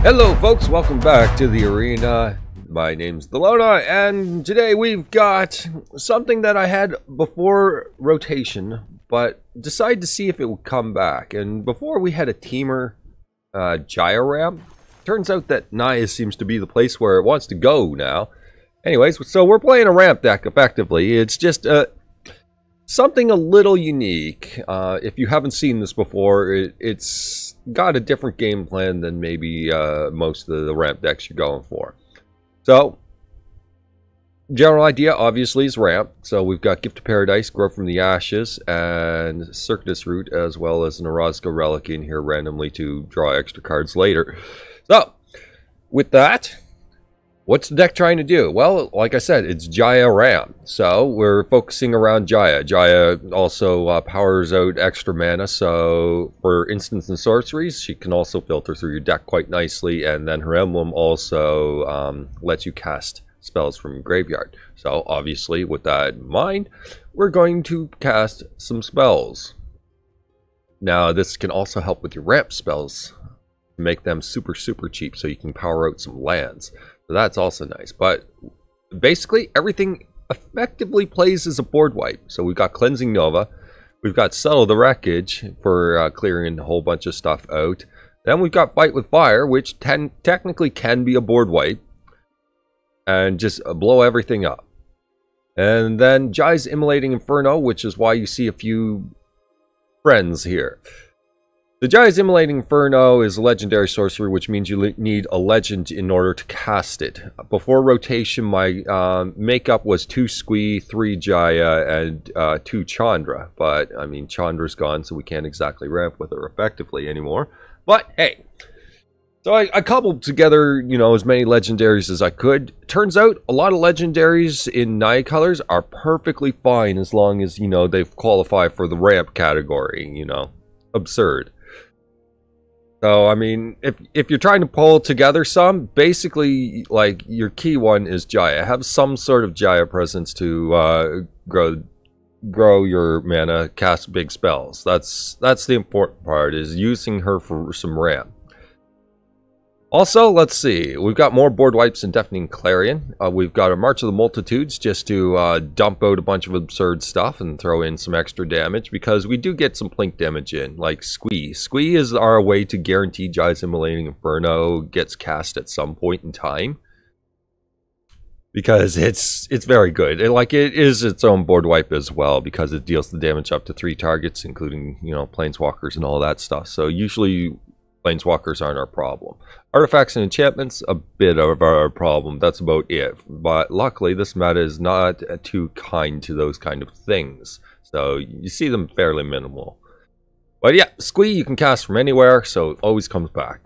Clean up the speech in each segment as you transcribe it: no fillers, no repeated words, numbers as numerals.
Hello folks, welcome back to the arena. My name's Thelona, and today we've got something that I had before rotation, but decided to see if it would come back. And before we had a teamer Jaya ramp. Turns out that Naya seems to be the place where it wants to go now. Anyways, so we're playing a ramp deck effectively. It's just something a little unique. If you haven't seen this before, it's got a different game plan than maybe most of the ramp decks you're going for. So, general idea obviously is ramp. So we've got Gift of Paradise, Grow from the Ashes, and Circuitous Route, as well as an Orazca Relic in here randomly to draw extra cards later. So, with that, what's the deck trying to do? Well, like I said, it's Jaya Ram. So, we're focusing around Jaya. Jaya also powers out extra mana, so for instants and sorceries, she can also filter through your deck quite nicely, and then her emblem also lets you cast spells from your graveyard. So, obviously, with that in mind, we're going to cast some spells. Now, this can also help with your ramp spells. Make them super cheap so you can power out some lands. So that's also nice. But basically everything effectively plays as a board wipe. So we've got Cleansing Nova, we've got Settle the Wreckage for clearing a whole bunch of stuff out. Then we've got Fight with Fire, which technically can be a board wipe and just blow everything up. And then Jaya's Immolating Inferno, which is why you see a few friends here. The Jaya's Immolating Inferno is a legendary sorcery, which means you need a legend in order to cast it. Before rotation, my makeup was 2 Squee, 3 Jaya, and 2 Chandra. But, I mean, Chandra's gone, so we can't exactly ramp with her effectively anymore. But, hey. So I cobbled together, you know, as many legendaries as I could. Turns out, a lot of legendaries in Naya colors are perfectly fine as long as, you know, they've qualified for the ramp category, you know. Absurd. So, I mean, if you're trying to pull together some, basically, like, your key one is Jaya. Have some sort of Jaya presence to grow your mana, cast big spells. That's the important part, is using her for some ramp. Also, let's see, we've got more board wipes in Deafening Clarion. We've got a March of the Multitudes just to dump out a bunch of absurd stuff and throw in some extra damage, because we do get some plink damage in, like Squee. Squee is our way to guarantee Jaya's Immolating Inferno gets cast at some point in time, because it's very good. It is its own board wipe as well, because it deals the damage up to 3 targets, including, you know, planeswalkers and all that stuff. So usually planeswalkers aren't our problem. Artifacts and enchantments, a bit of our problem. That's about it. But luckily, this meta is not too kind to those kind of things. So you see them fairly minimal. But yeah, Squee you can cast from anywhere, so it always comes back.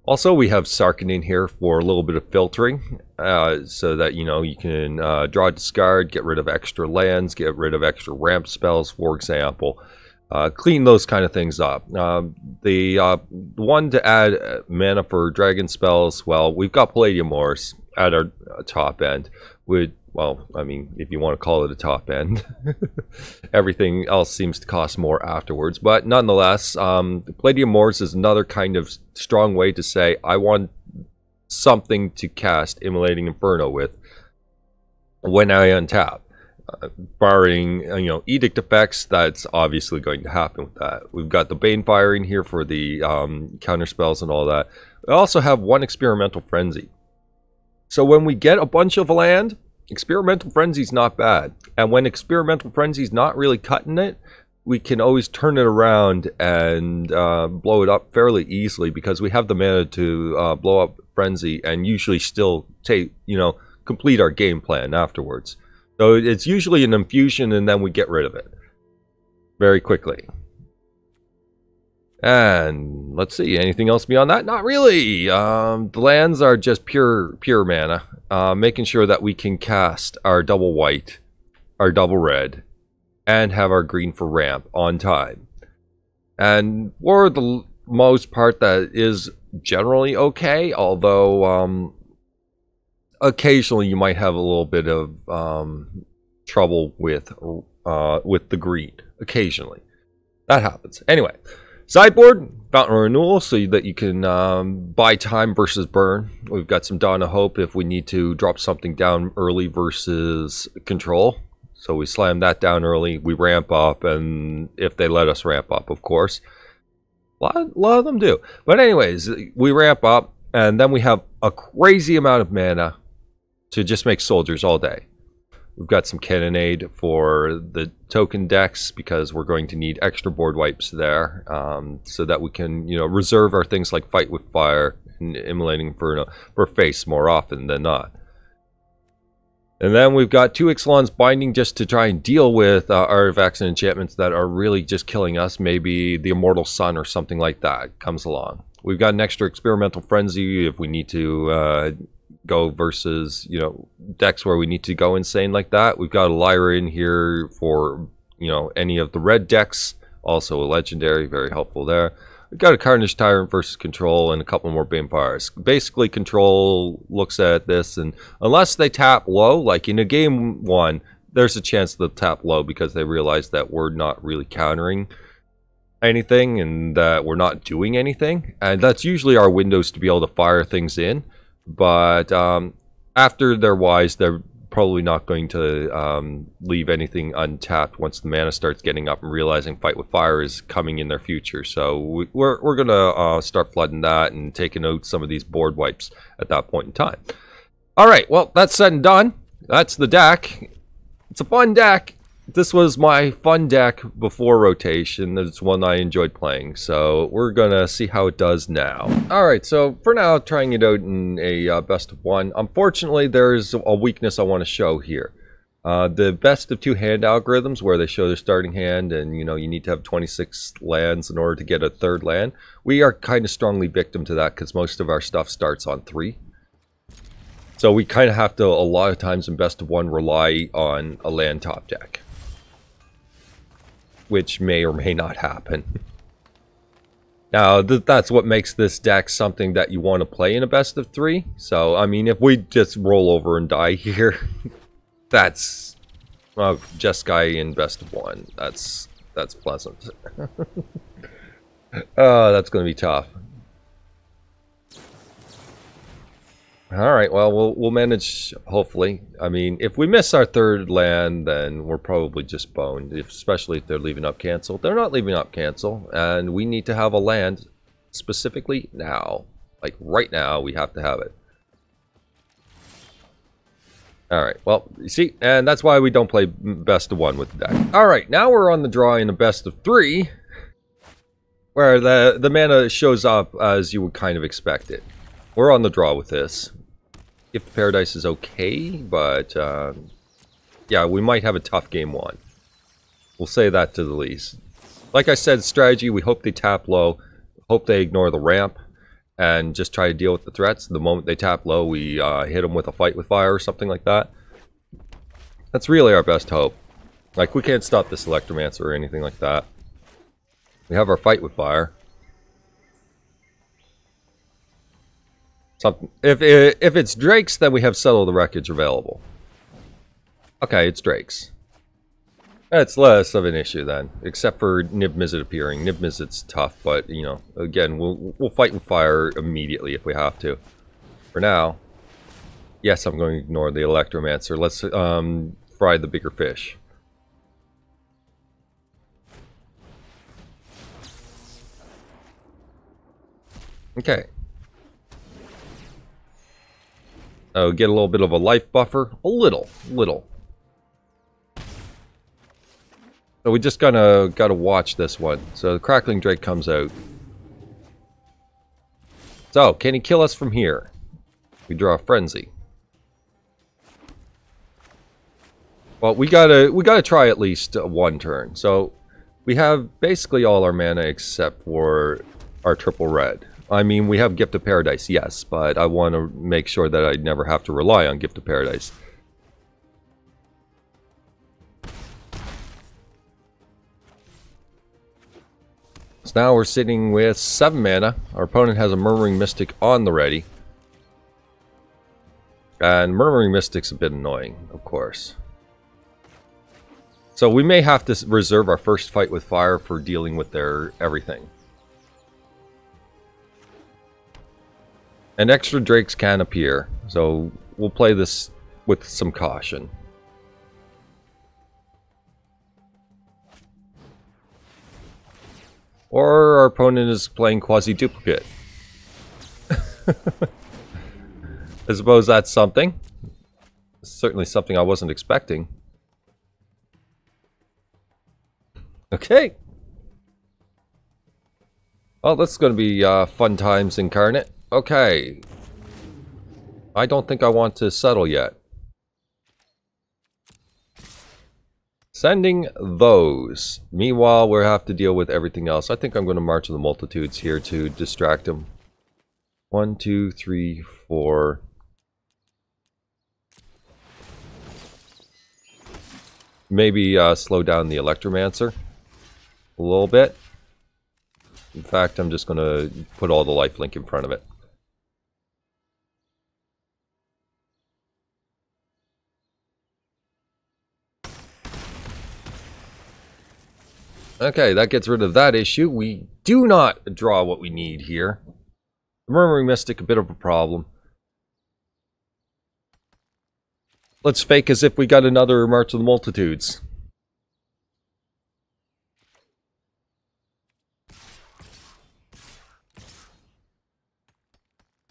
Also, we have Sarkin in here for a little bit of filtering, so that, you know, you can draw, discard, get rid of extra lands, get rid of extra ramp spells, for example. Clean those kind of things up. The one to add mana for dragon spells, well, we've got Palladium Ores at our top end. Well, I mean, if you want to call it a top end. Everything else seems to cost more afterwards. But nonetheless, Palladium Ores is another kind of strong way to say, I want something to cast Immolating Inferno with when I untap. Barring, you know, edict effects, that's obviously going to happen with that. We've got the Banefire in here for the counter spells and all that. We also have 1 Experimental Frenzy. So when we get a bunch of land, Experimental Frenzy's not bad. And when Experimental Frenzy's not really cutting it, we can always turn it around and blow it up fairly easily, because we have the mana to blow up Frenzy and usually still take, you know, complete our game plan afterwards. So it's usually an infusion and then we get rid of it very quickly. And let's see, anything else beyond that? Not really. The lands are just pure mana. Making sure that we can cast our double white, our double red, and have our green for ramp on time. And for the most part, that is generally okay, although occasionally you might have a little bit of trouble with the green. Occasionally. That happens. Anyway, Sideboard, Fountain Renewal, so that you can buy time versus burn. We've got some Dawn of Hope if we need to drop something down early versus control. So we slam that down early, we ramp up, and if they let us ramp up, of course. A lot of them do. But anyways, we ramp up, and then we have a crazy amount of mana to just make soldiers all day. We've got some Cannonade for the token decks because we're going to need extra board wipes there, so that we can, you know, reserve our things like Fight with Fire and Immolating Inferno for face more often than not. And then we've got 2 Ixalan's Binding just to try and deal with artifacts and enchantments that are really just killing us. Maybe the Immortal Sun or something like that comes along. We've got an extra Experimental Frenzy if we need to go versus, you know, decks where we need to go insane like that. We've got a Lyra in here for, you know, any of the red decks. Also a legendary, very helpful there. We've got a Carnage Tyrant versus Control and a couple more Banefires. Basically, Control looks at this, and unless they tap low, like in a game 1, there's a chance they'll tap low because they realize that we're not really countering anything and that we're not doing anything. And that's usually our windows to be able to fire things in. But after they're wise, they're probably not going to leave anything untapped once the mana starts getting up and realizing Fight with Fire is coming in their future. So we're going to start flooding that and taking out some of these board wipes at that point in time. All right, well, that's said and done. That's the deck. It's a fun deck. This was my fun deck before rotation. It's one I enjoyed playing, so we're gonna see how it does now. Alright, so for now, trying it out in a best of 1. Unfortunately, there's a weakness I want to show here. The best of 2 hand algorithms, where they show their starting hand and, you know, you need to have 26 lands in order to get a 3rd land. We are kind of strongly victim to that because most of our stuff starts on 3. So we kind of have to, a lot of times in best of 1, rely on a land top deck, which may or may not happen. Now, that's what makes this deck something that you want to play in a best of 3. So, I mean, if we just roll over and die here, that's... well, Jeskai in best of 1. That's pleasant. Oh, that's going to be tough. Alright, well, we'll manage, hopefully. I mean, if we miss our 3rd land, then we're probably just boned, especially if they're leaving up cancel. They're not leaving up cancel, and we need to have a land specifically now. Like, right now, we have to have it. Alright, well, you see, and that's why we don't play best of 1 with the deck. Alright, now we're on the draw in a best of 3, where the mana shows up as you would kind of expect it. We're on the draw with this. Gift of Paradise is okay, but yeah, we might have a tough game 1. We'll say that to the least. Like I said, strategy, we hope they tap low, hope they ignore the ramp, and just try to deal with the threats. The moment they tap low, we hit them with a Fight with Fire or something like that. That's really our best hope. Like, we can't stop this Electromancer or anything like that. We have our Fight with Fire. If it's Drake's, then we have Settle the Wreckage available. Okay, it's Drake's. It's less of an issue then, except for Nib Mizzet appearing. Nib Mizzet's tough, but, you know, again, we'll Fight with Fire immediately if we have to. For now, yes, I'm going to ignore the Electromancer. Let's fry the bigger fish. Okay. Oh, get a little bit of a life buffer. A little. So we just gotta watch this one. So the Crackling Drake comes out. So, can he kill us from here? We draw a Frenzy. Well, we gotta try at least 1 turn. So we have basically all our mana except for our triple red. I mean, we have Gift of Paradise, yes, but I want to make sure that I never have to rely on Gift of Paradise. So now we're sitting with 7 mana. Our opponent has a Murmuring Mystic on the ready. And Murmuring Mystic's a bit annoying, of course. So we may have to reserve our first Fight with Fire for dealing with their everything. And extra drakes can appear, so we'll play this with some caution. Or our opponent is playing quasi-duplicate. I suppose that's something. Certainly something I wasn't expecting. Okay. Well, this is going to be fun times incarnate. Okay. I don't think I want to settle yet. Sending those. Meanwhile, we'll have to deal with everything else. I think I'm going to march the multitudes here to distract them. 1, 2, 3, 4. Maybe slow down the Electromancer a little bit. In fact, I'm just going to put all the lifelink in front of it. Okay, that gets rid of that issue. We do not draw what we need here. The Murmuring Mystic, a bit of a problem. Let's fake as if we got another March of the Multitudes.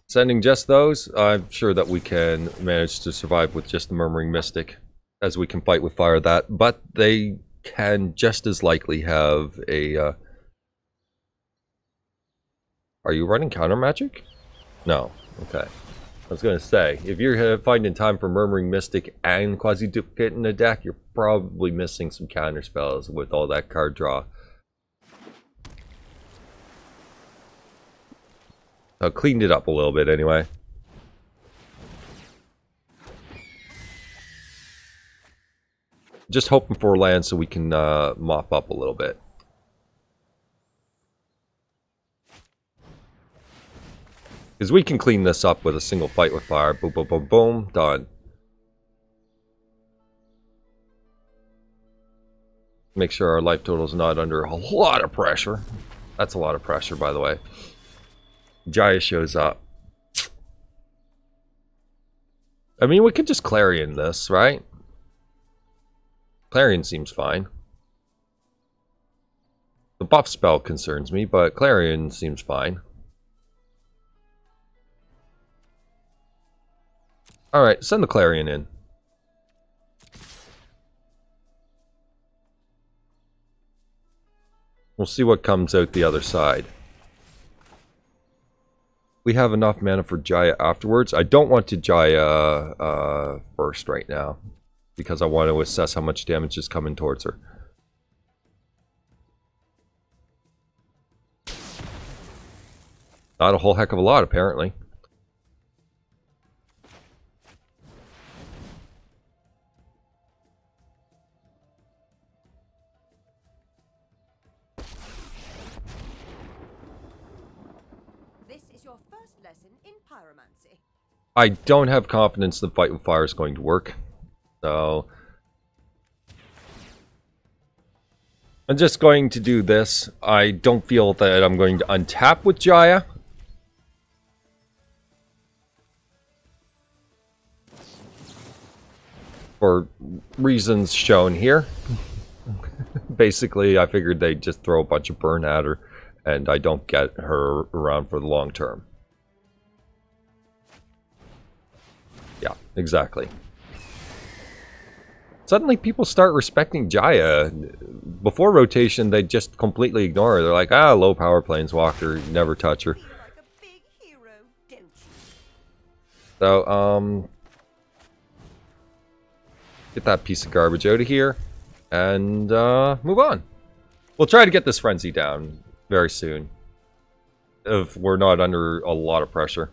Sending just those, I'm sure that we can manage to survive with just the Murmuring Mystic, as we can fight with fire that, but they can just as likely have a... Are you running counter magic? No. Okay. I was going to say, if you're finding time for Murmuring Mystic and Quasi-Duplicate in the deck, you're probably missing some counter spells with all that card draw. I cleaned it up a little bit anyway. Just hoping for land so we can mop up a little bit. Because we can clean this up with a single fight with fire. Boom, boom, boom, boom. Done. Make sure our life total is not under a lot of pressure. That's a lot of pressure, by the way. Jaya shows up. I mean, we could just Clarion this, right? Clarion seems fine. The buff spell concerns me, but Clarion seems fine. Alright, send the Clarion in. We'll see what comes out the other side. We have enough mana for Jaya afterwards. I don't want to Jaya first right now, because I want to assess how much damage is coming towards her. Not a whole heck of a lot, apparently. I don't have confidence the fight with fire is going to work. So I'm just going to do this. I don't feel that I'm going to untap with Jaya. For reasons shown here. Basically, I figured they'd just throw a bunch of burn at her, and I don't get her around for the long term. Yeah, exactly. Suddenly people start respecting Jaya. Before rotation, they just completely ignore her. They're like, ah, low power planeswalker, never touch her. So, get that piece of garbage out of here, and move on. We'll try to get this frenzy down very soon, if we're not under a lot of pressure.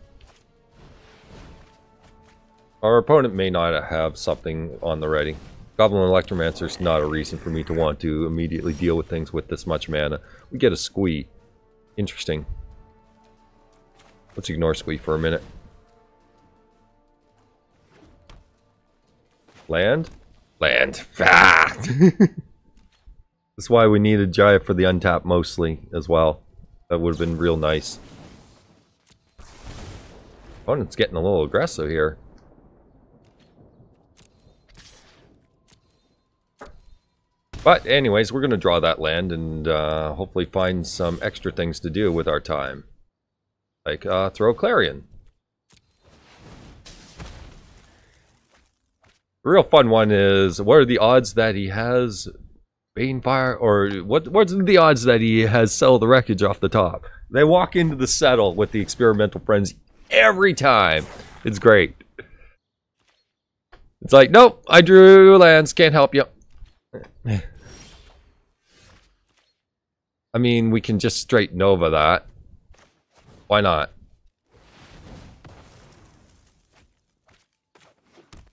Our opponent may not have something on the ready. Goblin Electromancer is not a reason for me to want to immediately deal with things with this much mana. We get a Squee. Interesting. Let's ignore Squee for a minute. Land? Land. Ah! That's why we needed Jaya for the untap mostly as well. That would have been real nice. Opponent's getting a little aggressive here. But anyways, we're going to draw that land and hopefully find some extra things to do with our time. Like throw Clarion. The real fun one is, what are the odds that he has Banefire, or what's the odds that he has Settle the Wreckage off the top? They walk into the Settle with the Experimental Frenzy every time. It's great. It's like, nope, I drew lands, can't help you. I mean, we can just straight Nova that. Why not?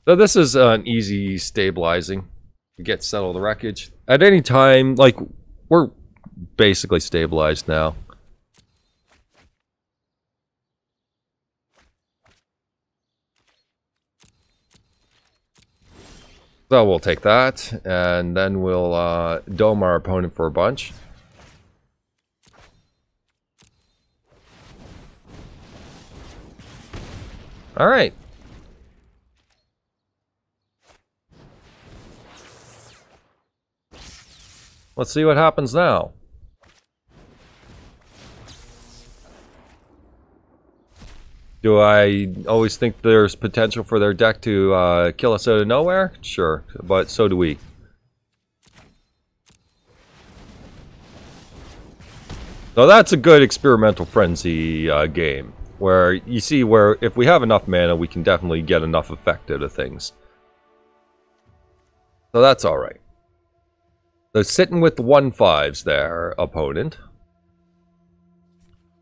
So this is an easy stabilizing. We get Settle the Wreckage. At any time, like, we're basically stabilized now. So we'll take that, and then we'll dome our opponent for a bunch. Alright. Let's see what happens now. Do I always think there's potential for their deck to kill us out of nowhere? Sure, but so do we. So that's a good Experimental Frenzy game, where you see where if we have enough mana, we can definitely get enough effect out of things. So that's alright. So sitting with the 1/5s there, opponent.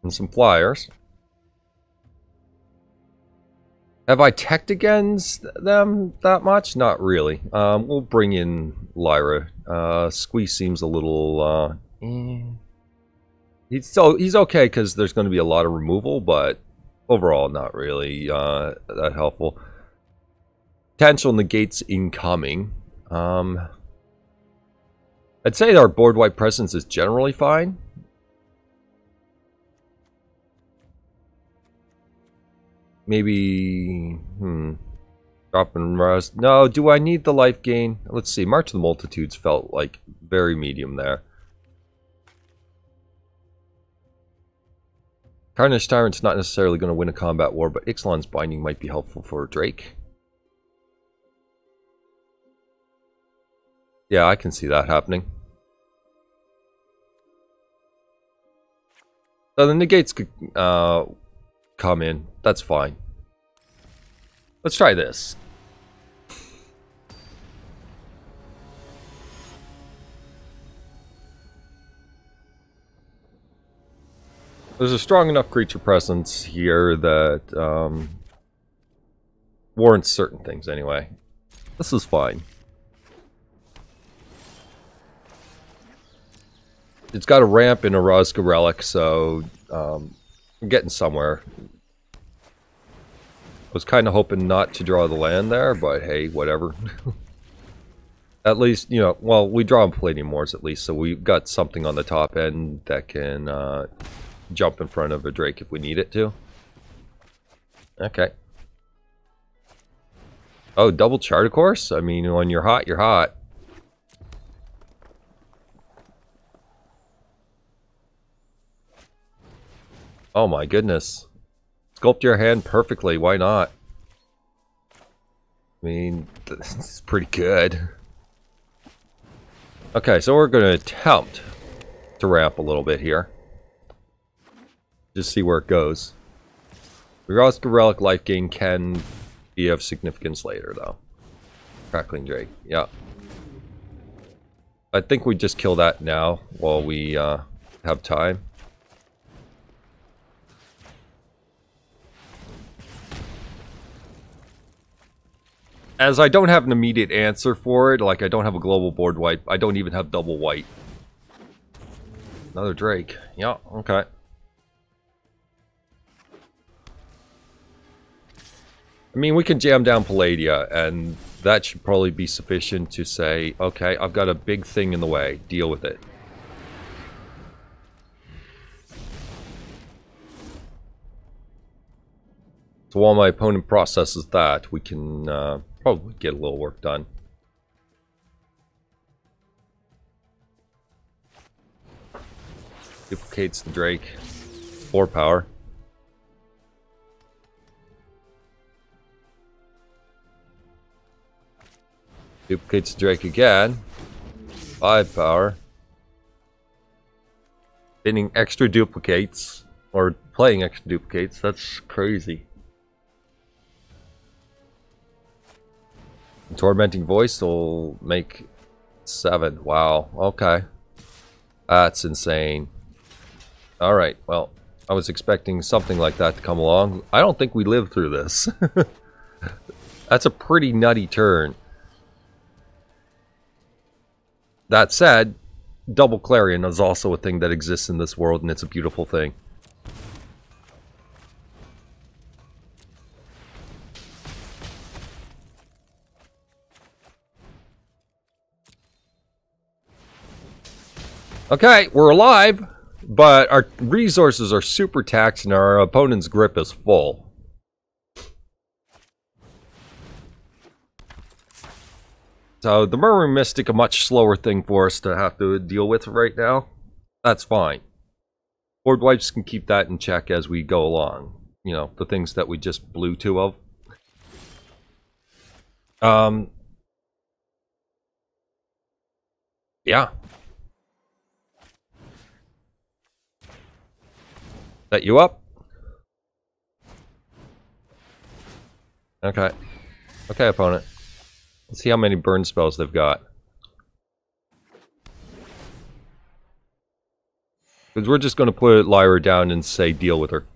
And some flyers. Have I teched against them that much? Not really. We'll bring in Lyra. Squee seems a little... He's okay because there's going to be a lot of removal, but overall not really that helpful. Potential negates incoming. I'd say our board wipe presence is generally fine. Maybe, drop and rust. No, do I need the life gain? Let's see, March of the Multitudes felt like very medium there. Carnage Tyrant's not necessarily going to win a combat war, but Ixalan's Binding might be helpful for Drake. Yeah, I can see that happening. So the negates could come in. That's fine. Let's try this. There's a strong enough creature presence here that warrants certain things anyway. This is fine. It's got a ramp in Orazca Relic, so I'm getting somewhere. I was kind of hoping not to draw the land there, but hey, whatever. At least, you know, well, we draw in Palladium Moors at least, so we've got something on the top end that can jump in front of a Drake if we need it to. Okay. Oh, double Charter Course? I mean, when you're hot, you're hot. Oh my goodness. Sculpt your hand perfectly, why not? I mean, this is pretty good. Okay, so we're going to attempt to ramp a little bit here. Just see where it goes. The Orazca Relic life gain can be of significance later, though. Crackling Drake, yeah. I think we just kill that now while we have time. As I don't have an immediate answer for it, like I don't have a global board wipe, I don't even have double white. Another Drake. Yeah, okay. I mean, we can jam down Palladia, and that should probably be sufficient to say, okay, I've got a big thing in the way, deal with it. So while my opponent processes that, we can probably get a little work done. Duplicates the Drake. 4 power. Duplicates the Drake again. 5 power. Getting extra duplicates. Or playing extra duplicates. That's crazy. Tormenting Voice will make 7. Wow. Okay. That's insane. Alright, well, I was expecting something like that to come along. I don't think we lived through this. That's a pretty nutty turn. That said, double Clarion is also a thing that exists in this world, and it's a beautiful thing. Okay, we're alive, but our resources are super taxed and our opponent's grip is full. So the Murmuring Mystic, a much slower thing for us to have to deal with right now. That's fine. Board wipes can keep that in check as we go along. You know, the things that we just blew 2 of. Yeah. Set you up. Okay. Okay, opponent. Let's see how many burn spells they've got. Because we're just going to put Lyra down and say deal with her.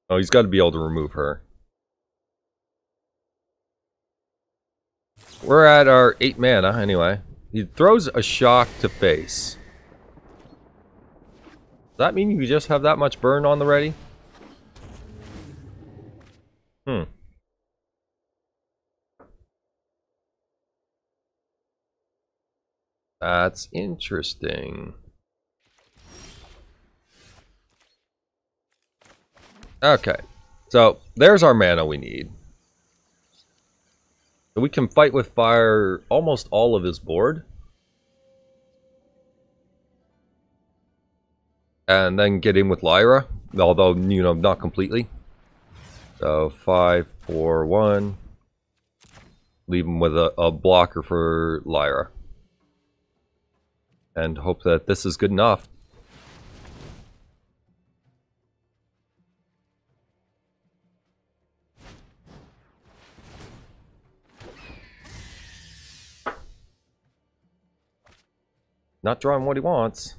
Oh, he's got to be able to remove her. We're at our 8 mana, anyway. He throws a shock to face. Does that mean you just have that much burn on the ready? That's interesting. Okay. So, there's our mana we need. So we can fight with fire almost all of his board. And then get in with Lyra. Although, you know, not completely. So 5, 4, 1. Leave him with a blocker for Lyra. And hope that this is good enough. Not drawing what he wants.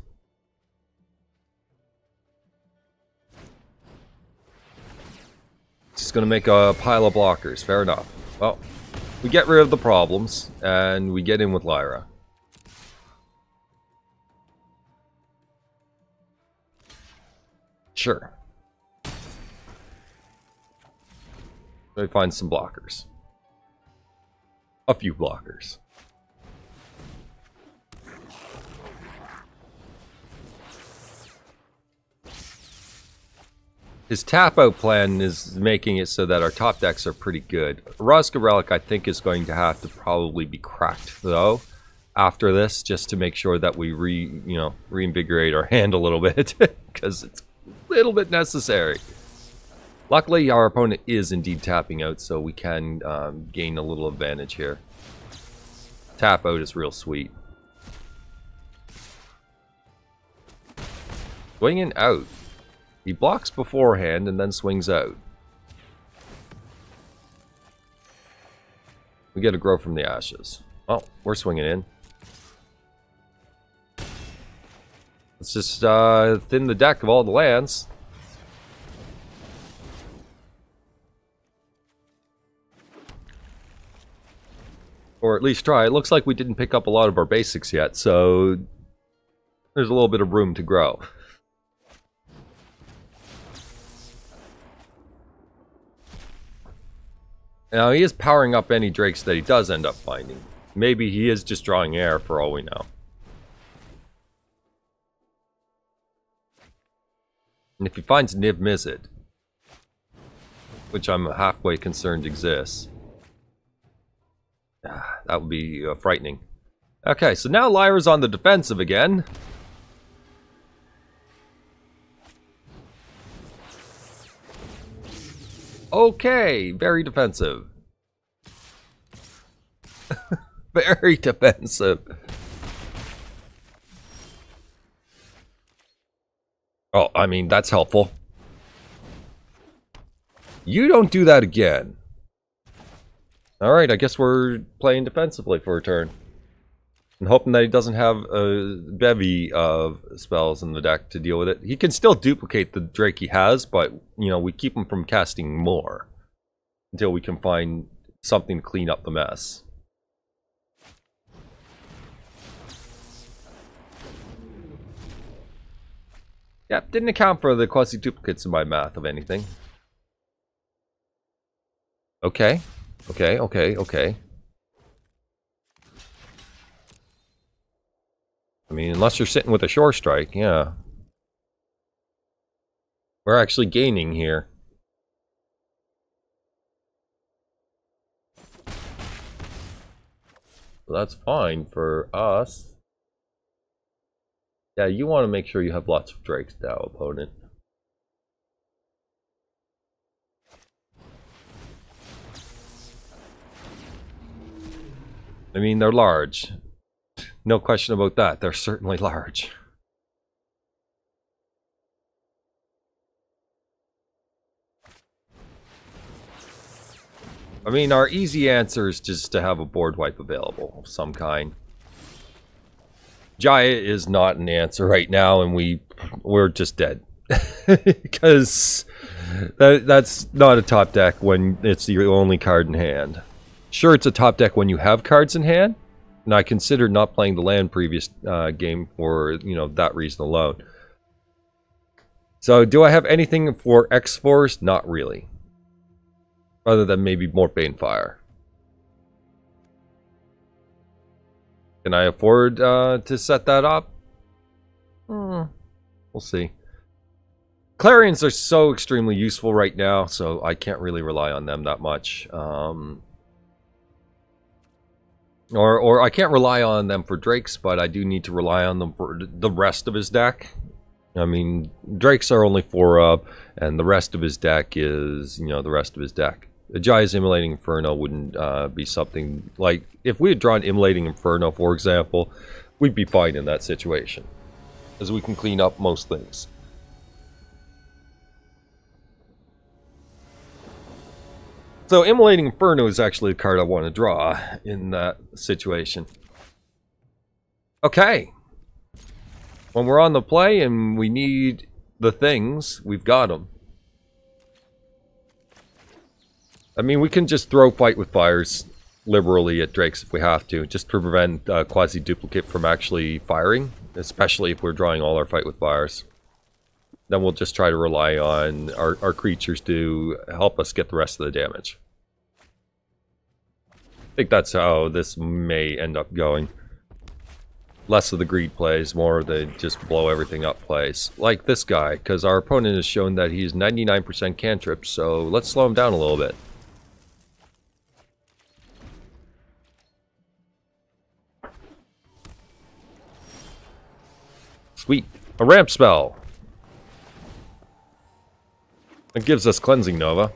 Just gonna make a pile of blockers. Fair enough. Well, we get rid of the problems, and we get in with Lyra. Sure. Let me find some blockers. A few blockers. His tap-out plan is making it so that our top decks are pretty good. Orazca Relic, I think, is going to have to probably be cracked, though, after this, just to make sure that we reinvigorate our hand a little bit, because it's a little bit necessary. Luckily, our opponent is indeed tapping out, so we can gain a little advantage here. Tap out is real sweet. Swinging out. He blocks beforehand and then swings out. We get a grow from the ashes. Oh, we're swinging in. Let's just thin the deck of all the lands. Or at least try. It looks like we didn't pick up a lot of our basics yet, so there's a little bit of room to grow. Now, he is powering up any drakes that he does end up finding. Maybe he is just drawing air for all we know. And if he finds Niv Mizzet, which I'm halfway concerned exists, that would be frightening. Okay, so now Lyra's on the defensive again. Okay, very defensive. Very defensive. Oh, I mean, that's helpful. You don't do that again. Alright, I guess we're playing defensively for a turn. And hoping that he doesn't have a bevy of spells in the deck to deal with it. He can still duplicate the Drake he has, but, you know, we keep him from casting more. Until we can find something to clean up the mess. Yep, didn't account for the quasi-duplicates in my math of anything. Okay. Okay. I mean, unless you're sitting with a shore strike, yeah. We're actually gaining here. So that's fine for us. Yeah, you want to make sure you have lots of drakes now, opponent. I mean, they're large. No question about that. They're certainly large. I mean, our easy answer is just to have a board wipe available of some kind. Jaya is not an answer right now, and we're just dead. Because that's not a top deck when it's the only card in hand. Sure, it's a top deck when you have cards in hand, and I considered not playing the land previous game for, you know, that reason alone. So, do I have anything for X-Force? Not really. Other than maybe more Banefire. Can I afford to set that up? We'll see. Clarions are so extremely useful right now, so I can't really rely on them that much. Or I can't rely on them for Drakes, but I do need to rely on them for the rest of his deck. I mean, Drakes are only 4 up, and the rest of his deck is, you know, the rest of his deck. Jaya's Immolating Inferno wouldn't be something like... If we had drawn Immolating Inferno, for example, we'd be fine in that situation. As we can clean up most things. So, Immolating Inferno is actually a card I want to draw in that situation. Okay. When we're on the play and we need the things, we've got them. I mean, we can just throw Fight with Fires liberally at Drakes if we have to, just to prevent quasi-duplicate from actually firing, especially if we're drawing all our Fight with Fires. Then we'll just try to rely on our creatures to help us get the rest of the damage. I think that's how this may end up going. Less of the greed plays, more of the just blow everything up plays. Like this guy, because our opponent has shown that he's 99% cantrip, so let's slow him down a little bit. Sweet. A ramp spell. It gives us Cleansing Nova,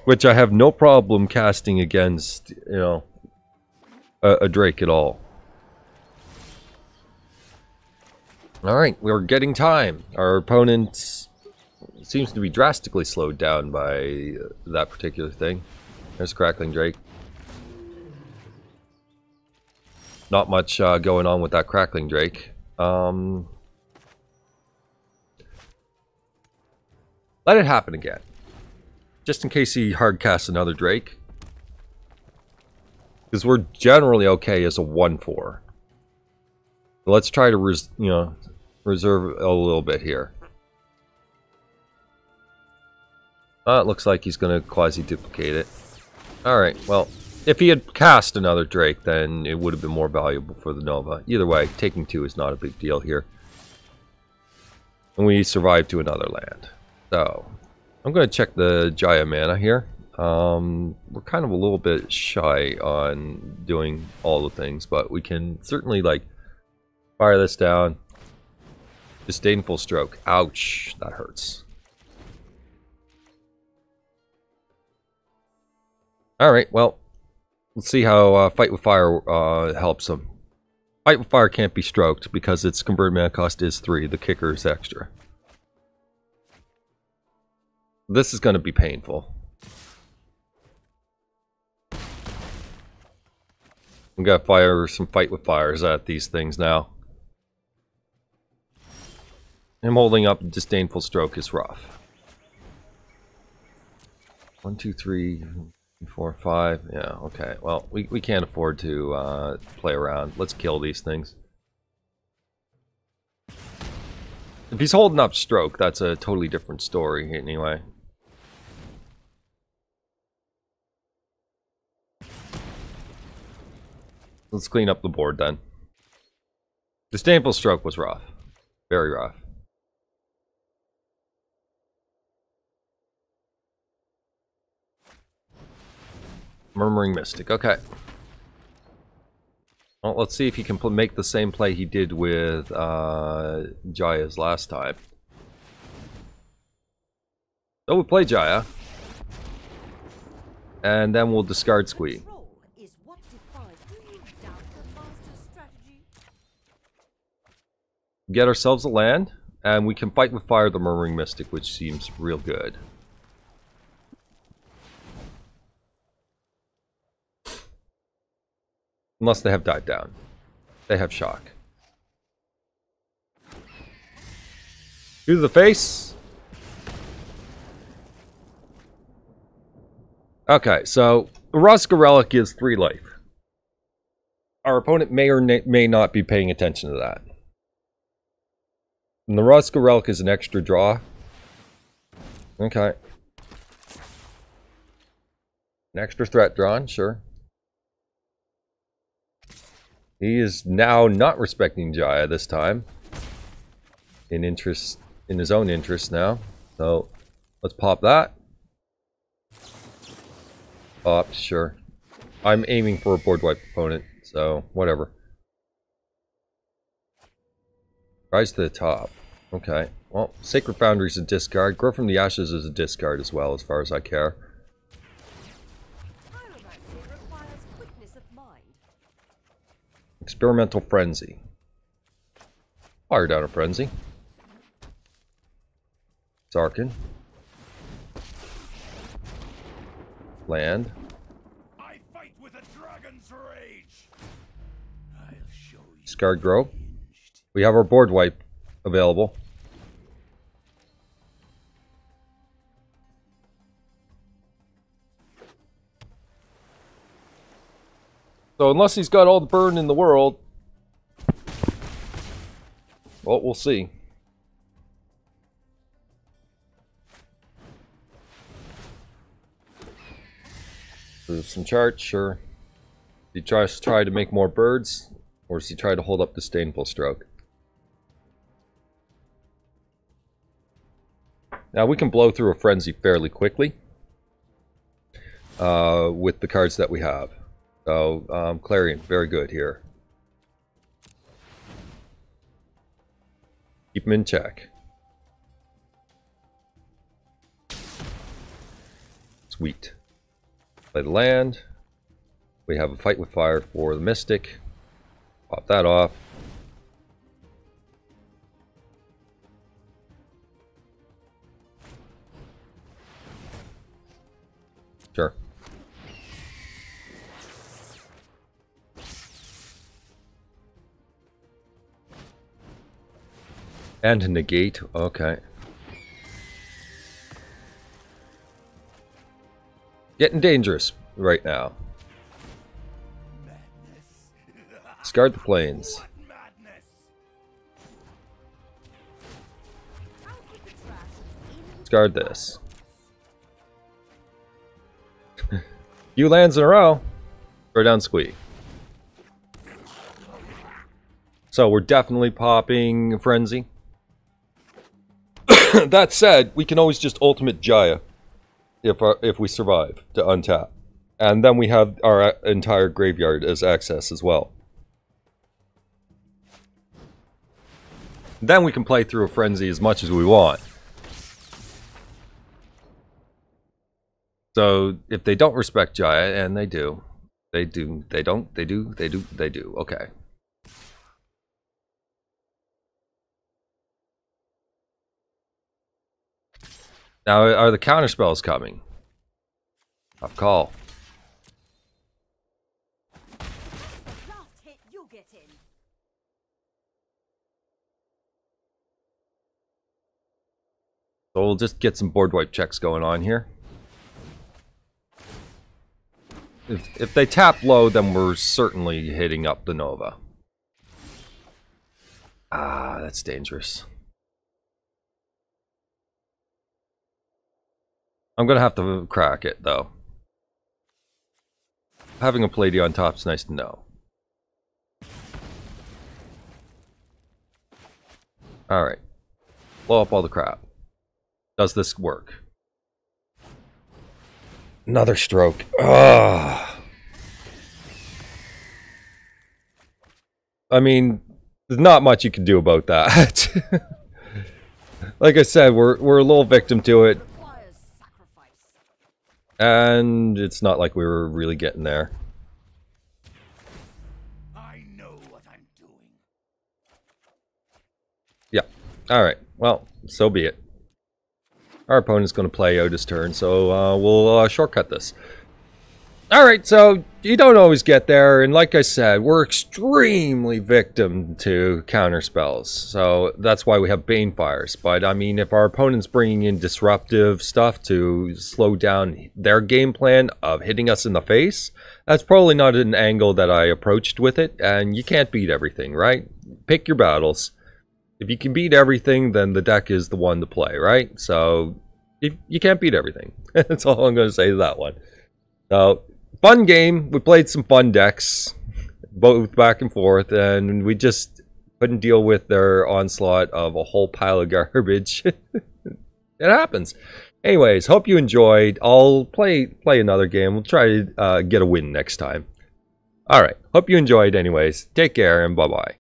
which I have no problem casting against, you know, a Drake at all. Alright, we're getting time. Our opponent seems to be drastically slowed down by that particular thing. There's Crackling Drake. Not much going on with that Crackling Drake. Let it happen again. Just in case he hard casts another Drake. Because we're generally okay as a 1/4. Let's try to reserve a little bit here. It looks like he's going to quasi-duplicate it. Alright, well, If he had cast another Drake, then it would have been more valuable for the Nova. Either way, taking 2 is not a big deal here. And we survived to another land. So, I'm going to check the Jaya mana here. We're kind of a little bit shy on doing all the things, but we can certainly, like, fire this down. Disdainful Stroke. Ouch, that hurts. Alright, well, let's see how Fight with Fire helps him. Fight with Fire can't be stroked because its convert mana cost is 3. The kicker is extra. This is going to be painful. We gotta fire some Fight with Fires at these things now. Him holding up Disdainful Stroke is rough. 1, 2, 3, 4, 5. Yeah, okay. Well, we can't afford to play around. Let's kill these things. If he's holding up Stroke, that's a totally different story anyway. Let's clean up the board then. Disdainful Stroke was rough. Very rough. Murmuring Mystic, okay. Well, let's see if he can make the same play he did with Jaya's last time. So we'll play Jaya. And then we'll discard Squee. Get ourselves a land, and we can Fight with Fire the Murmuring Mystic, which seems real good. Unless they have Dive Down. They have Shock. To the face. Okay, so Orazca Relic is 3 life. Our opponent may or may not be paying attention to that. And the Orazca Relic is an extra draw. Okay. An extra threat drawn, sure. He is now not respecting Jaya this time. In his own interest now. So let's pop that. Pop, sure. I'm aiming for a board wipe opponent, so whatever. Rise to the top. Okay. Well, Sacred Foundry is a discard. Grow from the Ashes is a discard as well, as far as I care. Experimental Frenzy. Fire down a Frenzy. Zarkin. Land. I fight with a dragon's rage. I'll show you. Discard Grove. We have our board wipe available. So unless he's got all the burn in the world, well, we'll see. There's some charts, sure. He tries to try to make more birds, or does he try to hold up Disdainful Stroke? Now we can blow through a frenzy fairly quickly with the cards that we have. So Clarion, very good here. Keep him in check. Sweet. Play the land. We have a Fight with Fire for the Mystic. Pop that off. Sure. And negate, okay. Getting dangerous right now. Discard the plains. Discard this. Few lands in a row. Throw down Squee. So we're definitely popping Frenzy. That said, we can always just ultimate Jaya if we survive to untap. And then we have our entire graveyard as access as well. Then we can play through a Frenzy as much as we want. So if they don't respect Jaya, and they do, they do, they don't, they do, they do, they do, okay. Now, are the counterspells coming? Tough call. Last hit, you get in. So we'll just get some board wipe checks going on here. If they tap low, then we're certainly hitting up the Nova. Ah, that's dangerous. I'm gonna have to crack it, though. Having a Palladium on top is nice to know. Alright. Blow up all the crap. Does this work? Another stroke. Ugh. I mean, there's not much you can do about that. Like I said, we're a little victim to it. And it's not like we were really getting there. I know what I'm doing. Yeah. Alright. Well, so be it. Our opponent's going to play out his turn, so we'll shortcut this. Alright, so you don't always get there, and like I said, we're extremely victim to counterspells. So that's why we have Banefires. But I mean, if our opponent's bringing in disruptive stuff to slow down their game plan of hitting us in the face, that's probably not an angle that I approached with it, and you can't beat everything, right? Pick your battles. If you can beat everything, then the deck is the one to play, right? So, you can't beat everything. That's all I'm going to say to that one. So, fun game. We played some fun decks, both back and forth, and we just couldn't deal with their onslaught of a whole pile of garbage. It happens. Anyways, hope you enjoyed. I'll play another game. We'll try to get a win next time. Alright, hope you enjoyed anyways. Take care and bye-bye.